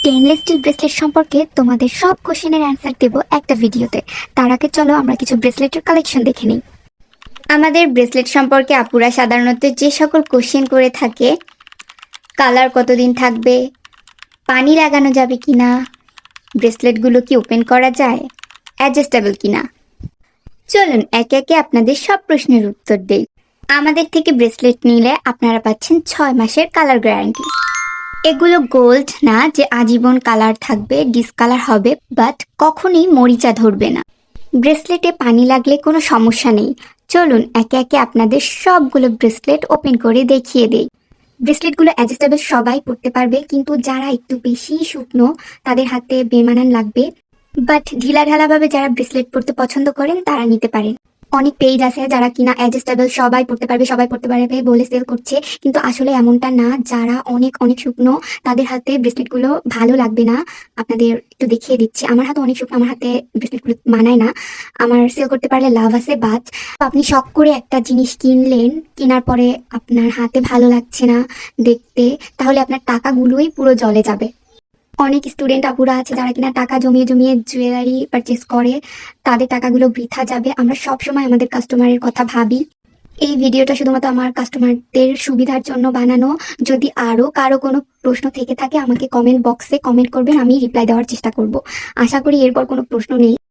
Stainless steel bracelet সম্পর্কে তোমাদের সব কোশ্চেনের অ্যান্সার দেব একটা ভিডিওতে। তার আগে চলো আমরা কিছু ব্রেসলেটের কালেকশন দেখে নিই। আমাদের ব্রেসলেট সম্পর্কে আপুরা সাধারণত যে সকল কোশ্চেন করে থাকে, কালার কতদিন থাকবে, পানি লাগানো যাবে কিনা, ব্রেসলেটগুলো কি ওপেন করা যায়, অ্যাডজাস্টেবল কিনা, চলুন একে একে আপনাদের সব প্রশ্নের উত্তর দেই। আমাদের থেকে ব্রেসলেট নিলে আপনারা পাচ্ছেন 6 মাসের কালার গ্যারান্টি। এগুলো গোল্ড না যে আজীবন কালার থাকবে, ডিসকালার হবে, বাট কখনোই মরিচা ধরবে না। ব্রেসলেটে পানি লাগলে কোনো সমস্যা নেই। চলুন একে একে আপনাদের সবগুলো ব্রেসলেট ওপেন করে দেখিয়ে দেই। ব্রেসলেটগুলো অ্যাডজাস্টেবল, সবাই পরতে পারবে, কিন্তু যারা একটু বেশি শুকনো তাদের হাতে বেমানান লাগবে। বাট ঢিলাঢালাভাবে যারা ব্রেসলেট পরতে পছন্দ করেন তারা নিতে পারেন। অনেক পেজ আছে যারা কিনা অ্যাডজাস্টেবল, সবাই পড়তে পারবে বলে সেল করছে, কিন্তু আসলে এমনটা না। যারা অনেক অনেক শুকনো তাদের হাতে ব্রেসলেটগুলো ভালো লাগবে না। আপনাদের একটু দেখিয়ে দিচ্ছি। আমার হাতে অনেক শুকনো, আমার হাতে ব্রেসলেটগুলো মানায় না। আমার সেল করতে পারলে লাভ আছে, বাট আপনি শখ করে একটা জিনিস কিনলেন, কেনার পরে আপনার হাতে ভালো লাগছে না দেখতে, তাহলে আপনার টাকাগুলোই পুরো জলে যাবে। অনেক স্টুডেন্ট আপুরা আছে যারা কিনা টাকা জমিয়ে জমিয়ে জুয়েলারি পারচেস করে, তাদের টাকাগুলো বৃথা যাবে। আমরা সব সময় আমাদের কাস্টমারের কথা ভাবি। এই ভিডিওটা শুধুমাত্র আমার কাস্টমারদের সুবিধার জন্য বানানো। যদি আরও কারো কোনো প্রশ্ন থেকে থাকে আমাকে কমেন্ট বক্সে কমেন্ট করবেন, আমি রিপ্লাই দেওয়ার চেষ্টা করব। আশা করি এরপর কোনো প্রশ্ন নেই।